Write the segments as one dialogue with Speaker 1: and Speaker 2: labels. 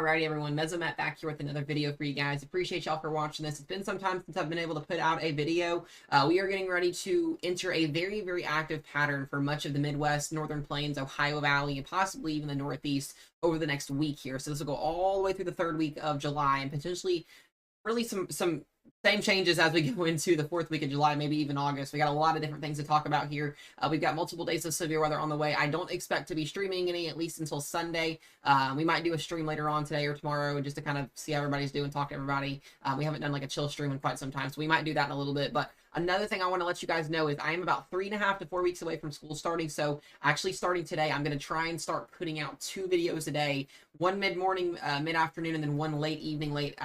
Speaker 1: Alrighty, everyone. Mesomet back here with another video for you guys. Appreciate y'all for watching this. It's been some time since I've been able to put out a video. We are getting ready to enter a very, very active pattern for much of the Midwest, Northern Plains, Ohio Valley, and possibly even the Northeast over the next week here. So this will go all the way through the third week of July and potentially really some same changes as we go into the fourth week of July, maybe even August. We got a lot of different things to talk about here. We've got multiple days of severe weather on the way. I don't expect to be streaming any, at least until Sunday. We might do a stream later on today or tomorrow just to kind of see how everybody's doing, talk to everybody. We haven't done like a chill stream in quite some time, so we might do that in a little bit. But another thing I want to let you guys know is I am about 3.5 to 4 weeks away from school starting. So actually starting today, I'm going to try and start putting out 2 videos a day, one mid-morning, mid-afternoon, and then one late evening, late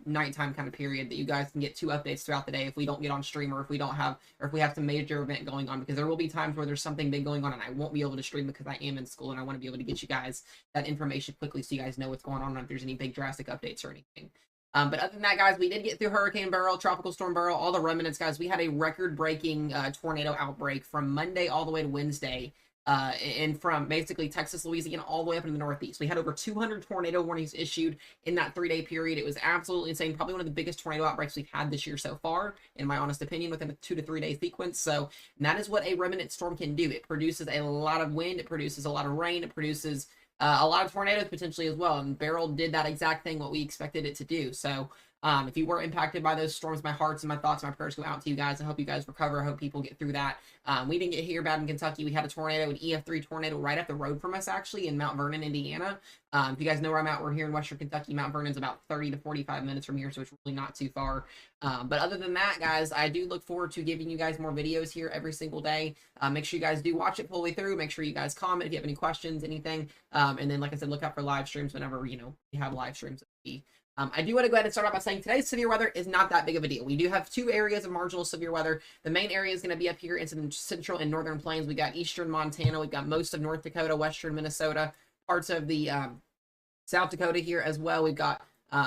Speaker 1: nighttime kind of period that you guys can get 2 updates throughout the day if we don't get on stream or if we don't have, or if we have some major event going on, because there will be times where there's something big going on and I won't be able to stream because I am in school and I want to be able to get you guys that information quickly so you guys know what's going on and if there's any big drastic updates or anything. But other than that, guys, we did get through Hurricane Beryl, Tropical Storm Beryl, all the remnants, guys. We had a record-breaking tornado outbreak from Monday all the way to Wednesday, and from basically Texas, Louisiana, all the way up into the Northeast. We had over 200 tornado warnings issued in that 3-day period. It was absolutely insane. Probably one of the biggest tornado outbreaks we've had this year so far, in my honest opinion, within a 2 to 3 day sequence. So that is what a remnant storm can do. It produces a lot of wind. It produces a lot of rain. It produces a lot of tornadoes potentially as well, and Beryl did that exact thing what we expected it to do. So if you were impacted by those storms, my hearts and my thoughts and my prayers go out to you guys. I hope you guys recover. I hope people get through that. We didn't get here bad in Kentucky. We had a tornado, an EF3 tornado right up the road from us, actually, in Mount Vernon, Indiana. If you guys know where I'm at, we're here in Western Kentucky. Mount Vernon's about 30 to 45 minutes from here, so it's really not too far. But other than that, guys, I do look forward to giving you guys more videos here every single day. Make sure you guys do watch it fully through. Make sure you guys comment if you have any questions, anything. And then, like I said, look out for live streams whenever, you have live streams. I do want to go ahead and start off by saying today's severe weather is not that big of a deal. We do have 2 areas of marginal severe weather. The main area is going to be up here into the central and northern plains. We got eastern Montana. We've got most of North Dakota, western Minnesota, parts of the South Dakota here as well. We've got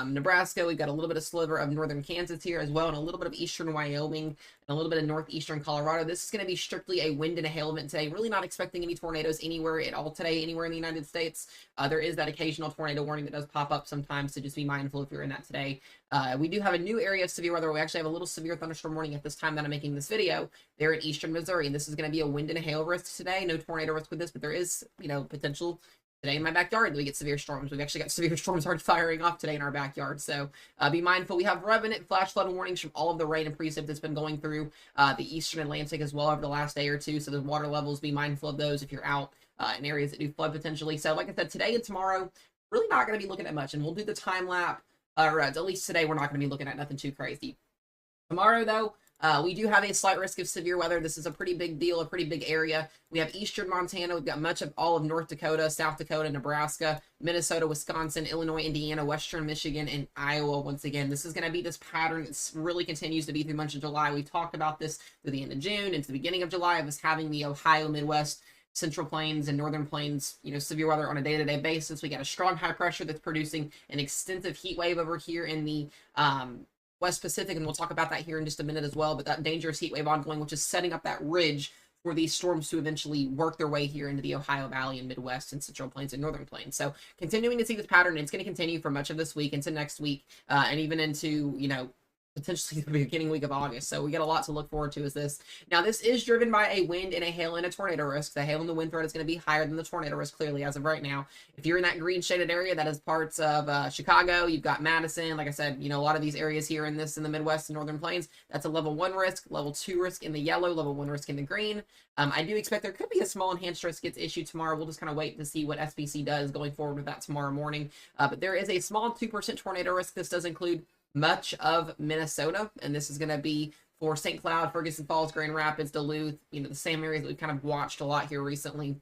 Speaker 1: Nebraska. We've got a little bit of sliver of northern Kansas here as well, and a little bit of eastern Wyoming and a little bit of northeastern Colorado. This is going to be strictly a wind and a hail event today. Really not expecting any tornadoes anywhere at all today, anywhere in the United States. There is that occasional tornado warning that does pop up sometimes, so just be mindful if you're in that today. We do have a new area of severe weather. We actually have a little severe thunderstorm warning at this time that I'm making this video. They're in eastern Missouri, and this is going to be a wind and a hail risk today. No tornado risk with this, but there is, potential. Today in my backyard, we get severe storms. We've actually got severe storms already firing off today in our backyard. So be mindful. We have remnant flash flood warnings from all of the rain and precip that's been going through the eastern Atlantic as well over the last day or two. So the water levels, be mindful of those if you're out in areas that do flood potentially. So like I said, today and tomorrow, really not going to be looking at much. And we'll do the time lapse, or at least today, we're not going to be looking at nothing too crazy. Tomorrow, though, we do have a slight risk of severe weather. This is a pretty big deal, a pretty big area. We have eastern Montana. We've got much of all of North Dakota, South Dakota, Nebraska, Minnesota, Wisconsin, Illinois, Indiana, western Michigan, and Iowa. Once again, this is going to be this pattern that really continues to be through much of July. We talked about this through the end of June into the beginning of July of us having the Ohio, Midwest, Central Plains, and Northern Plains, severe weather on a day-to-day basis. We got a strong high pressure that's producing an extensive heat wave over here in the West Pacific, and we'll talk about that here in just a minute as well, but that dangerous heat wave ongoing, which is setting up that ridge for these storms to eventually work their way here into the Ohio Valley and Midwest and Central Plains and Northern Plains. So continuing to see this pattern, it's going to continue for much of this week into next week, and even into, potentially the beginning week of August. So we got a lot to look forward to as this. Now, this is driven by a wind and a hail and a tornado risk. The hail and the wind threat is going to be higher than the tornado risk, clearly, as of right now. If you're in that green shaded area, that is parts of Chicago. You've got Madison. Like I said, a lot of these areas here in the Midwest and Northern Plains, that's a level 1 risk, level 2 risk in the yellow, level 1 risk in the green. I do expect there could be a small enhanced risk gets issued tomorrow. We'll just kind of wait to see what SPC does going forward with that tomorrow morning. But there is a small 2% tornado risk. This does include much of Minnesota, and this is going to be for St. Cloud, Ferguson Falls, Grand Rapids, Duluth, the same areas that we've kind of watched a lot here recently.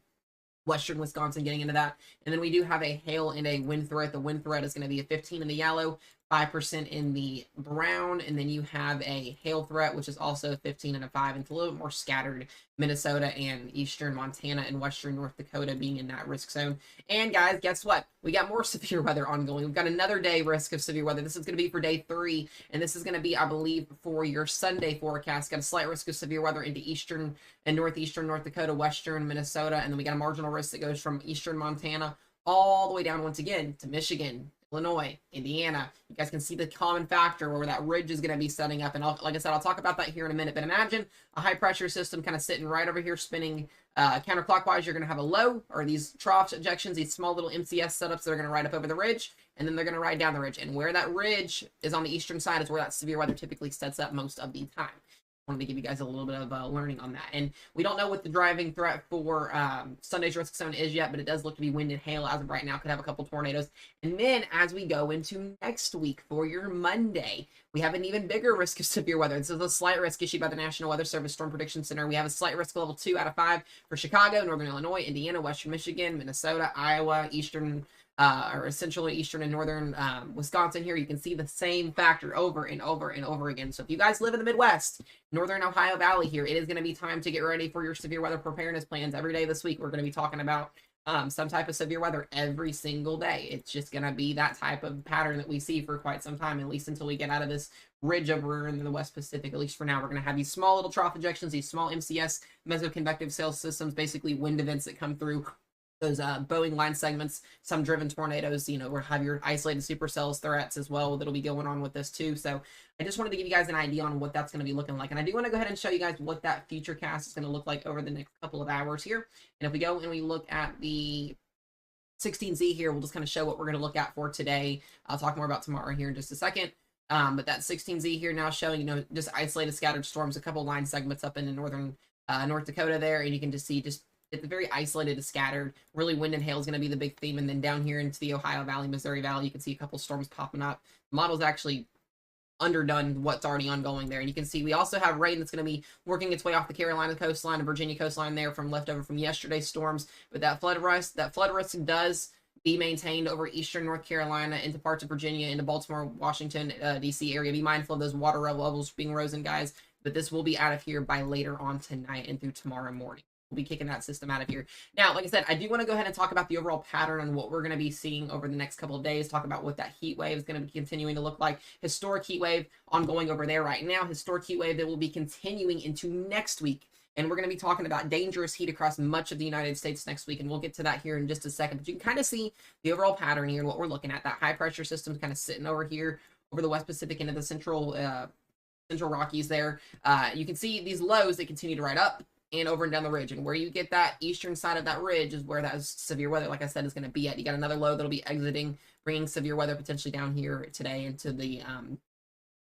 Speaker 1: Western Wisconsin getting into that. And then we do have a hail and a wind threat. The wind threat is going to be a 15 in the yellow, 5% in the brown, and then you have a hail threat, which is also 15 and a 5, and it's a little bit more scattered. Minnesota and eastern Montana and western North Dakota being in that risk zone. And guys, guess what? We got more severe weather ongoing. We've got another day risk of severe weather. This is going to be for day 3, and this is going to be, I believe, for your Sunday forecast. Got a slight risk of severe weather into eastern and northeastern North Dakota, western Minnesota, and then we got a marginal risk that goes from eastern Montana all the way down once again to Michigan, Illinois, Indiana. You guys can see the common factor where that ridge is going to be setting up. And like I said, I'll talk about that here in a minute. But imagine a high pressure system kind of sitting right over here spinning counterclockwise. You're going to have a low, or these trough ejections, these small little MCS setups that are going to ride up over the ridge. And then they're going to ride down the ridge. And where that ridge is on the eastern side is where that severe weather typically sets up most of the time. Wanted to give you guys a little bit of learning on that. And we don't know what the driving threat for Sunday's risk zone is yet, but it does look to be wind and hail as of right now. Could have a couple tornadoes. And then as we go into next week for your Monday, we have an even bigger risk of severe weather. This is a slight risk issued by the National Weather Service Storm Prediction Center. We have a slight risk level 2 out of 5 for Chicago, Northern Illinois, Indiana, Western Michigan, Minnesota, Iowa, Eastern or central, eastern, and northern Wisconsin. Here you can see the same factor over and over and over again. So if you guys live in the Midwest, northern Ohio Valley here, it is going to be time to get ready for your severe weather preparedness plans. Every day this week we're going to be talking about some type of severe weather every single day. It's just going to be that type of pattern that we see for quite some time, at least until we get out of this ridge over in the West Pacific. At least for now, we're going to have these small little trough ejections, these small MCS, mesoconvective cell systems, basically wind events that come through those Boeing line segments, some driven tornadoes, you know, or have your isolated supercells threats as well that'll be going on with this too. So I just wanted to give you guys an idea on what that's going to be looking like. And I do want to go ahead and show you guys what that future cast is going to look like over the next couple of hours here. And if we go and we look at the 16Z here, we'll just kind of show what we're going to look at for today. I'll talk more about tomorrow here in just a second. But that 16Z here now showing, you know, just isolated scattered storms, a couple line segments up in the northern North Dakota there. And you can just see it's very isolated and scattered. Really, wind and hail is going to be the big theme. And then down here into the Ohio Valley, Missouri Valley, you can see a couple storms popping up. The model's actually underdone what's already ongoing there. And you can see we also have rain that's going to be working its way off the Carolina coastline and Virginia coastline there from leftover from yesterday's storms. But that flood risk does be maintained over eastern North Carolina into parts of Virginia, into Baltimore, Washington, D.C. area. Be mindful of those water levels being risen, guys. But this will be out of here by later on tonight and through tomorrow morning. We'll be kicking that system out of here. Now, like I said, I do want to go ahead and talk about the overall pattern and what we're going to be seeing over the next couple of days. Talk about what that heat wave is going to be continuing to look like. Historic heat wave ongoing over there right now. Historic heat wave that will be continuing into next week. And we're going to be talking about dangerous heat across much of the United States next week. And we'll get to that here in just a second. But you can kind of see the overall pattern here and what we're looking at. That high pressure system is kind of sitting over here over the West Pacific into the central Rockies there. You can see these lows that continue to ride up and over and down the ridge. And where you get that eastern side of that ridge is where that severe weather, like I said, is going to be at. You got another low that'll be exiting, bringing severe weather potentially down here today into the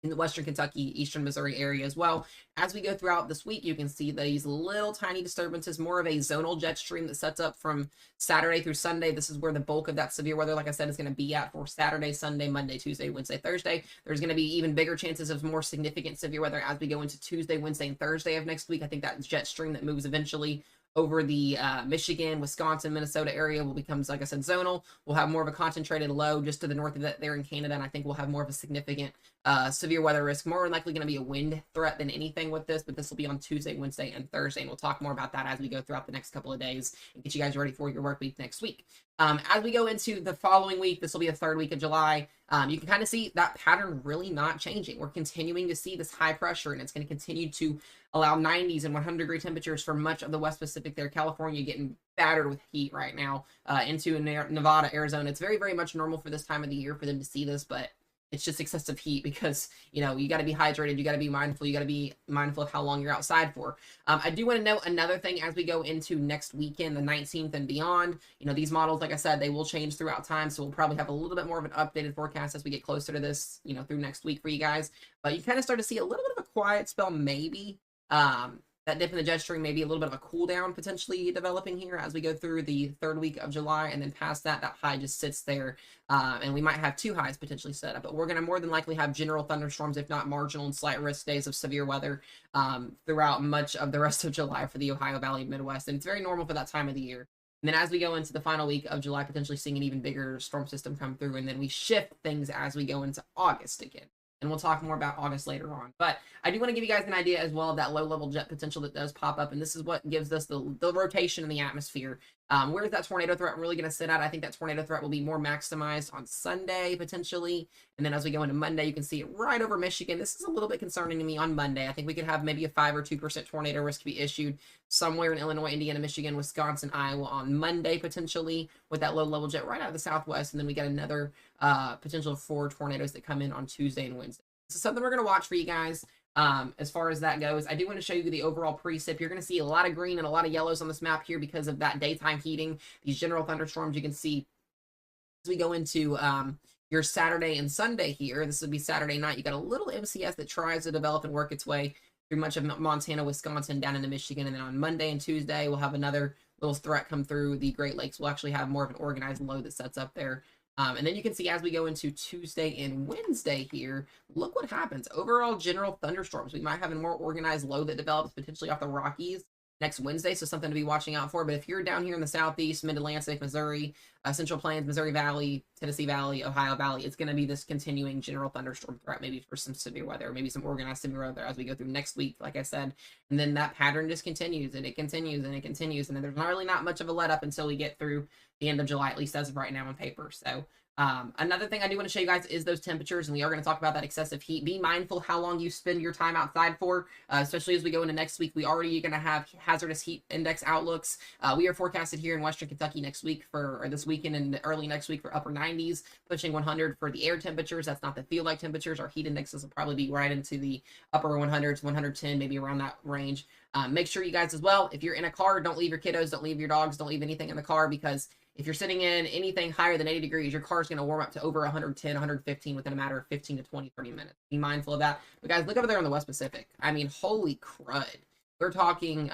Speaker 1: in the western Kentucky, eastern Missouri area as well. As we go throughout this week, you can see these little tiny disturbances, more of a zonal jet stream that sets up from Saturday through Sunday. This is where the bulk of that severe weather, like I said, is going to be at for Saturday, Sunday, Monday, Tuesday, Wednesday, Thursday. There's going to be even bigger chances of more significant severe weather as we go into Tuesday, Wednesday, and Thursday of next week. I think that jet stream that moves eventually over the Michigan, Wisconsin, Minnesota area will become, like I said, zonal. We'll have more of a concentrated low just to the north of that there in Canada, and I think we'll have more of a significant severe weather risk. More likely going to be a wind threat than anything with this, but this will be on Tuesday, Wednesday, and Thursday, and we'll talk more about that as we go throughout the next couple of days and get you guys ready for your work week next week. As we go into the following week, this will be the third week of July. You can kind of see that pattern really not changing. We're continuing to see this high pressure, and it's going to continue to allow 90s and 100-degree temperatures for much of the West Pacific there. California getting battered with heat right now into Nevada, Arizona. It's very, very much normal for this time of the year for them to see this, but it's just excessive heat because, you know, you got to be hydrated. You got to be mindful. You got to be mindful of how long you're outside for. I do want to note another thing as we go into next weekend, the 19th and beyond. You know, these models, like I said, they will change throughout time. So we'll probably have a little bit more of an updated forecast as we get closer to this, you know, through next week for you guys. But you kind of start to see a little bit of a quiet spell, maybe. That dip in the jet stream, maybe a little bit of a cool down potentially developing here as we go through the third week of July, and then past that, that high just sits there, and we might have two highs potentially set up, but we're going to more than likely have general thunderstorms, if not marginal and slight risk days of severe weather throughout much of the rest of July for the Ohio Valley Midwest, and it's very normal for that time of the year. And then as we go into the final week of July, potentially seeing an even bigger storm system come through, and then we shift things as we go into August again. And we'll talk more about August later on. But I do want to give you guys an idea as well of that low-level jet potential that does pop up. And this is what gives us the rotation in the atmosphere. Where's that tornado threat really going to sit at? I think that tornado threat will be more maximized on Sunday, potentially. And then as we go into Monday, you can see it right over Michigan. This is a little bit concerning to me on Monday. I think we could have maybe a 5 or 2% tornado risk be issued somewhere in Illinois, Indiana, Michigan, Wisconsin, Iowa on Monday, potentially, with that low-level jet right out of the southwest. And then we get another potential 4 tornadoes that come in on Tuesday and Wednesday. This is something we're going to watch for you guys. As far as that goes, I do want to show you the overall precip. You're going to see a lot of green and a lot of yellows on this map here because of that daytime heating. These general thunderstorms you can see as we go into your Saturday and Sunday here. This would be Saturday night. You got a little MCS that tries to develop and work its way through much of Montana, Wisconsin, down into Michigan. And then on Monday and Tuesday, we'll have another little threat come through the Great Lakes. We'll actually have more of an organized low that sets up there. And then you can see as we go into Tuesday and Wednesday here, look what happens. Overall general thunderstorms. We might have a more organized low that develops potentially off the Rockies next Wednesday, so something to be watching out for. But if you're down here in the southeast, mid-Atlantic, Missouri, Central Plains, Missouri Valley, Tennessee Valley, Ohio Valley, it's going to be this continuing general thunderstorm threat, maybe for some severe weather, maybe some organized severe weather as we go through next week, like I said. And then that pattern just continues, and it continues, and it continues. And then there's really not much of a let up until we get through the end of July, at least as of right now on paper. So another thing I do want to show you guys is those temperatures, and we are going to talk about that excessive heat. Be mindful how long you spend your time outside for, especially as we go into next week. We already going to have hazardous heat index outlooks. We are forecasted here in Western Kentucky next week or this weekend and early next week for upper 90s, pushing 100 for the air temperatures. That's not the field like temperatures. Our heat indexes will probably be right into the upper 100s, 110, maybe around that range. Make sure you guys as well, if you're in a car, don't leave your kiddos, don't leave your dogs, don't leave anything in the car, because if you're sitting in anything higher than 80 degrees, your car's going to warm up to over 110, 115 within a matter of 15 to 20, 30 minutes. Be mindful of that. But guys, look over there on the West Pacific. I mean, holy crud. We're talking,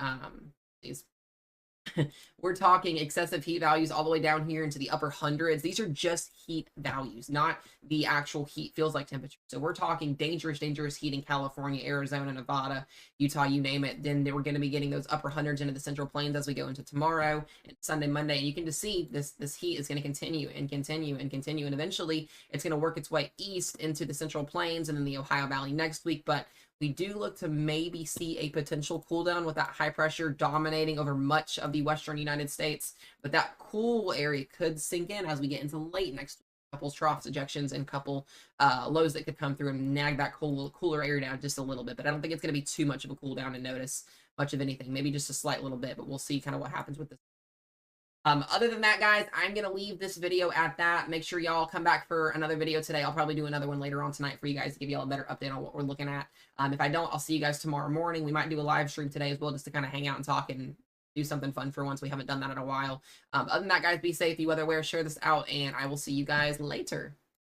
Speaker 1: we're talking excessive heat values all the way down here into the upper hundreds. These are just heat values, not the actual heat feels like temperature. So we're talking dangerous, dangerous heat in California, Arizona, Nevada, Utah, you name it. Then we're going to be getting those upper hundreds into the Central Plains as we go into tomorrow and Sunday, Monday. And you can just see this heat is going to continue and continue and continue. And eventually it's going to work its way east into the Central Plains and then the Ohio Valley next week. But we do look to maybe see a potential cool down with that high pressure dominating over much of the western United States. But that cool area could sink in as we get into late next week. Couple troughs, ejections, and couple lows that could come through and nag that cooler area down just a little bit. But I don't think it's going to be too much of a cool down to notice much of anything. Maybe just a slight little bit, but we'll see kind of what happens with this. Other than that, guys, I'm going to leave this video at that. Make sure y'all come back for another video today. I'll probably do another one later on tonight for you guys to give y'all a better update on what we're looking at. If I don't, I'll see you guys tomorrow morning. We might do a live stream today as well, just to kind of hang out and talk and do something fun for once. We haven't done that in a while. Other than that, guys, be safe, be weather aware, share this out, and I will see you guys later.